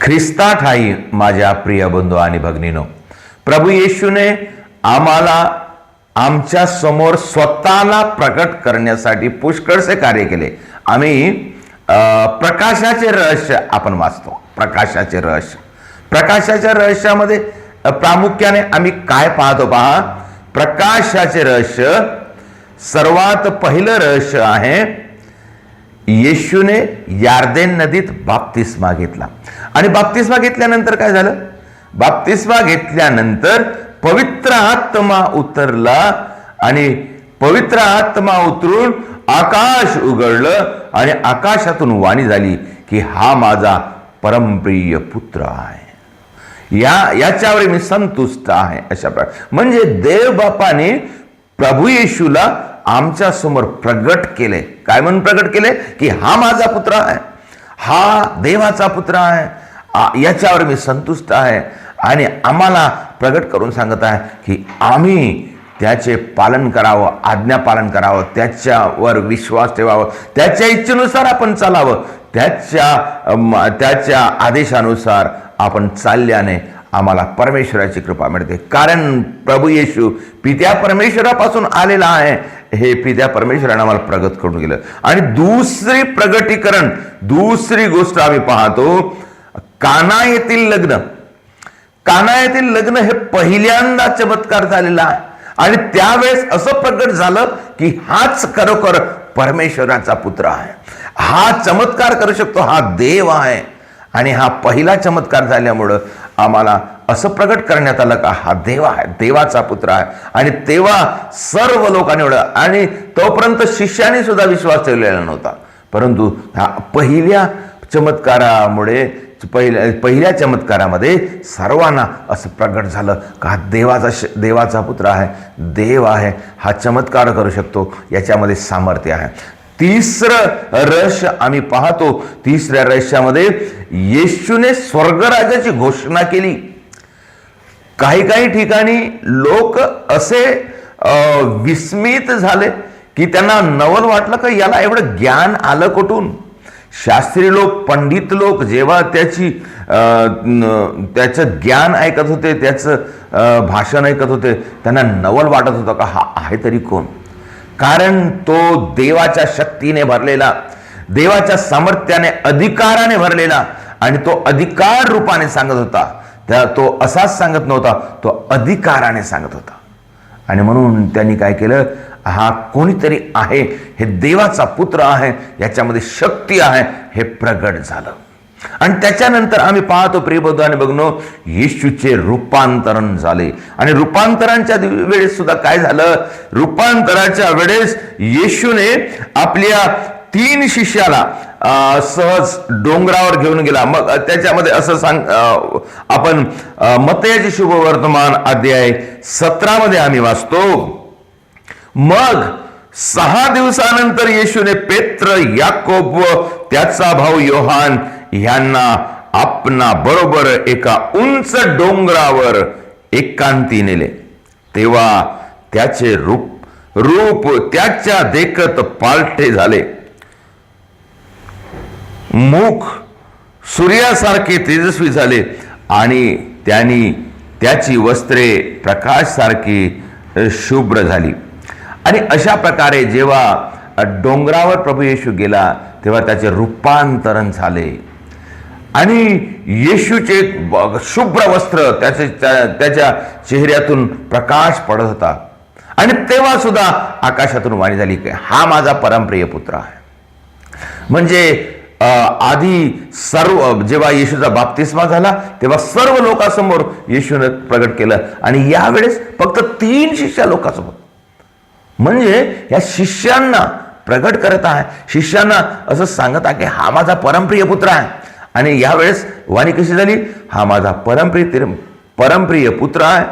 ख्रिस्ता ठाई माझ्या प्रिय बंधू आणि भगिनीनो, प्रभू येशूने आम्हाला आमच्या समोर स्वतःला प्रकट करण्यासाठी पुष्कळसे कार्य केले. आम्ही प्रकाशाचे रहस्य आपण वाचतो. प्रकाशाच्या रहस्यामध्ये प्रामुख्याने आम्ही काय पाहतो पहा. प्रकाशाचे रहस्य सर्वात पहिलं रहस्य आहे, येशूने यार्देन नदीत बाप्तिस्मा घेतला. आणि बाप्तिस्मा घेतल्यानंतर काय झालं? बाप्तिस्मा घेतल्यानंतर पवित्र आत्मा उतरला आणि पवित्र आत्मा उतरून आकाश उघडलं आणि आकाशातून वाणी झाली की हा माझा परमप्रिय पुत्र आहे, याच्यावर मी संतुष्ट आहे. अशा प्रकारे म्हणजे देव बापाने प्रभू येशूला आमच्या समोर प्रगट केले. काय म्हणून प्रगट केले? की हा माझा पुत्र आहे, हा देवाचा पुत्र आहे, याच्यावर मी संतुष्ट आहे. आणि आम्हाला प्रगट करून सांगत आहे की आम्ही त्याचे पालन करावं, आज्ञा पालन करावं, त्याच्यावर विश्वास ठेवावं, त्याच्या इच्छेनुसार आपण चालावं, त्याच्या आदेशानुसार आपण चालल्याने आम्हाला परमेश्वराची कृपा मिळते. कारण प्रभू येशू पित्या परमेश्वरापासून आलेला आहे. हे पित्या परमेश्वराने आम्हाला प्रगट करून गेलं. आणि दुसरी गोष्ट आम्ही पाहतो, काना येथील लग्न हे पहिल्यांदा चमत्कार झालेला आहे. आणि त्यावेळेस असं प्रगट झालं की हाच खरोखर परमेश्वराचा पुत्र आहे, हा चमत्कार करू शकतो, हा देव आहे. आणि हा पहिला चमत्कार झाल्यामुळं आम्हाला असं प्रगट करण्यात आलं का हा देव आहे, देवाचा पुत्र आहे. आणि तेव्हा सर्व लोकांनी एवढं, आणि तोपर्यंत शिष्याने सुद्धा विश्वास ठेवलेला नव्हता. परंतु पहिल्या चमत्कारामध्ये सर्वांना असं प्रगट झालं का देवाचा पुत्र आहे, देव आहे, हा चमत्कार करू शकतो, याच्यामध्ये सामर्थ्य आहे. तिसरं रहस्य आम्ही पाहतो. तिसऱ्या रहस्यामध्ये येशूने स्वर्गराज्याची घोषणा केली. काही ठिकाणी लोक असे विस्मित झाले की त्यांना नवल वाटलं का याला एवढं ज्ञान आलं कुठून. शास्त्री लोक, पंडित लोक जेव्हा त्याचं ज्ञान ऐकत होते, त्याचं भाषण ऐकत होते, त्यांना नवल वाटत होतं का हा आहे तरी कोण. कारण तो देवाच्या शक्तीने भरलेला, देवाच्या सामर्थ्याने, अधिकाराने भरलेला, आणि तो अधिकार रूपाने सांगत होता. तो असाच सांगत नव्हता, तो अधिकाराने सांगत होता. आणि म्हणून त्यांनी काय केलं, हा कोणीतरी आहे, हे देवाचा पुत्र आहे, याच्यामध्ये शक्ती आहे, हे प्रगट झालं. आणि त्याच्यानंतर आम्ही पाहतो प्रियबंधू आणि भगिनीनो, येशूचे रूपांतरण झाले. आणि रूपांतरांच्या वेळेस सुद्धा काय झालं, रूपांतराच्या वेळेस येशूने आपल्या 3 शिष्याला सहज डोंगरावर घेऊन गेला. मग त्याच्यामध्ये असं आपण मत्तयाचे शुभवर्तमान अध्याय 17 मध्ये आम्ही वाचतो, मग 6 दिवसानंतर येशूने पेत्र, याकोब व त्याचा भाऊ योहान यांना आपणा बरोबर एका उंच डोंगरावर एकांती नेले. तेव्हा त्याचे रूप त्याच्या देखत पालटे झाले. मुख सूर्यासारखे तेजस्वी झाले आणि त्याची वस्त्रे प्रकाशसारखी शुभ्र झाली. आणि अशा प्रकारे जेव्हा डोंगरावर प्रभू येशू गेला तेव्हा त्याचे रूपांतरण झाले. आणि येशूचे शुभ्र वस्त्र त्याच्या चेहऱ्यातून प्रकाश पडत होता. आणि तेव्हा सुद्धा आकाशातून वाणी झाली की हा माझा परमप्रिय पुत्र आहे. म्हणजे आधी जेव्हा येशूचा बाप्तिस्मा झाला तेव्हा सर्व लोकांसमोर येशूने प्रगट केलं. आणि यावेळेस फक्त 3 शिष्य लोकांसमोर, म्हणजे या शिष्यांना प्रगट करत आहे, शिष्यांना असं सांगत आहे की हा माझा परमप्रिय पुत्र आहे. आणि यावेळेस वाणी कशी झाली, हा माझा परमप्रिय पुत्र आहे,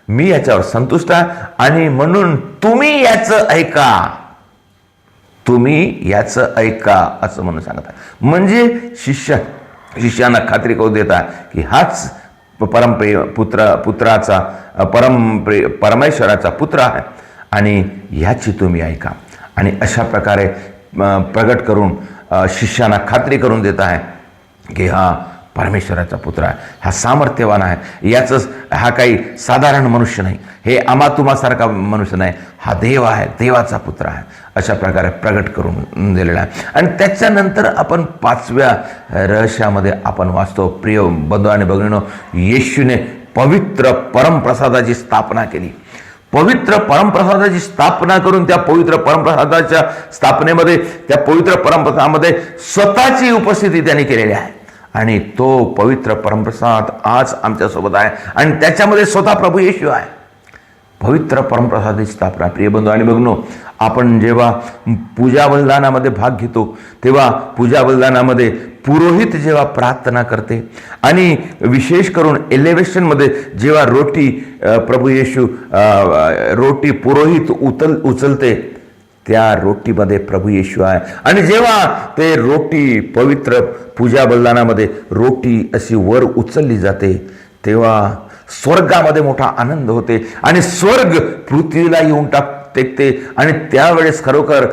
मी याच्यावर संतुष्ट आहे. आणि म्हणून तुम्ही याचं ऐका असं म्हणून सांगत आहे. म्हणजे शिष्यांना खात्री करून देत आहे की हाच परमप्रिय पुत्राचा परमेश्वराचा पुत्र आहे आणि ह्याची तुम्ही ऐका. आणि अशा प्रकारे प्रगट करून शिष्यांना खात्री करून देत आहे की हा परमेश्वराचा पुत्र आहे, हा सामर्थ्यवान आहे, याचंच हा काही साधारण मनुष्य नाही, हे आमातुमासारखा मनुष्य नाही, हा देव आहे, देवाचा पुत्र आहे, अशा प्रकारे प्रगट करून दिलेला आहे. आणि त्याच्यानंतर आपण 5व्या रहस्यामध्ये आपण वाचतो, प्रिय बंधू आणि भगिनींनो, येशूने पवित्र परमप्रसादाची स्थापना केली. पवित्र परमप्रसादाची स्थापना करून त्या पवित्र परमप्रसादाच्या स्थापनेमध्ये, त्या पवित्र परमप्रसादामध्ये स्वतःची उपस्थिती त्यांनी केलेली आहे. आणि तो पवित्र परमप्रसाद आज आमच्यासोबत आहे आणि त्याच्यामध्ये स्वतः प्रभू येशू आहे. पवित्र परमप्रसादाची स्थापना. प्रिय बंधू आणि भगिनींनो, आपण जेव्हा पूजा बलिदानामध्ये भाग घेतो तेव्हा पूजा बलिदानामध्ये पुरोहित जेव्हा प्रार्थना करते आणि विशेष करून एलिव्हेशनमध्ये जेव्हा रोटी प्रभू येशू रोटी पुरोहित उचलते, त्या रोटीमध्ये प्रभू येशू आहे. आणि जेव्हा ते रोटी पवित्र पूजा बलिदानामध्ये रोटी अशी वर उचलली जाते तेव्हा स्वर्गामध्ये मोठा आनंद होते आणि स्वर्ग पृथ्वीला येऊन टेकते. आणि त्यावेळेस खरोखर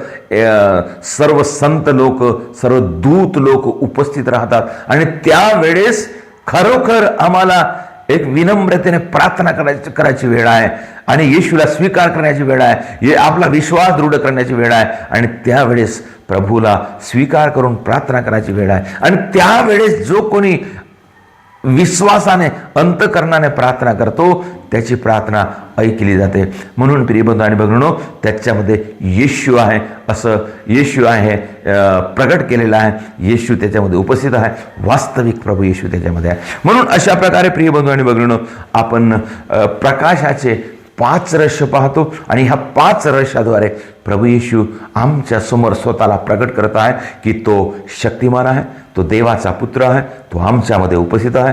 सर्व संत लोक, सर्व दूत लोक उपस्थित राहतात आणि त्यावेळेस खरोखर आम्हाला एक विनम्रतेने प्रार्थना करायची वेळ आहे आणि येशूला स्वीकार करण्याची वेळ आहे, आपला विश्वास दृढ करण्याची वेळ आहे. आणि त्यावेळेस प्रभूला स्वीकार करून प्रार्थना करायची वेळ आहे. आणि त्यावेळेस जो कोणी विश्वासाने अंतःकरणाने प्रार्थना करतो त्याची प्रार्थना ऐकली जाते. म्हणून प्रिय बंधू आणि भगिनींनो, त्याच्यामध्ये येशू आहे, असं येशू आहे प्रगट केलेलं आहे. येशू त्याच्यामध्ये उपस्थित आहे, वास्तविक प्रभू येशू त्याच्यामध्ये आहे. म्हणून अशा प्रकारे प्रिय बंधू आणि भगिनींनो, आपण प्रकाशाचे 5 रहस्य पाहतो आणि ह्या 5 रहस्याद्वारे प्रभू येशू आमच्या समोर स्वतःला प्रगट करत आहे की तो शक्तिमान आहे, तो देवाचा पुत्र आहे, तो आमच्यामध्ये उपस्थित आहे,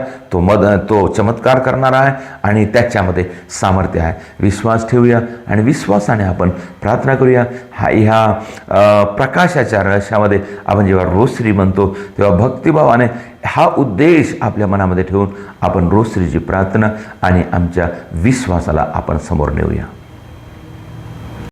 तो चमत्कार करणारा आहे आणि त्याच्यामध्ये सामर्थ्य आहे. विश्वास ठेवूया आणि विश्वासाने आपण प्रार्थना करूया. ह्या प्रकाशाच्या रहस्यामध्ये आपण जेव्हा रोसरी म्हणतो तेव्हा भक्तिभावाने हा उद्देश आपल्या मनामध्ये ठेवून आपण रोसरीची प्रार्थना आणि आमच्या विश्वासाला आपण समोर नेऊया.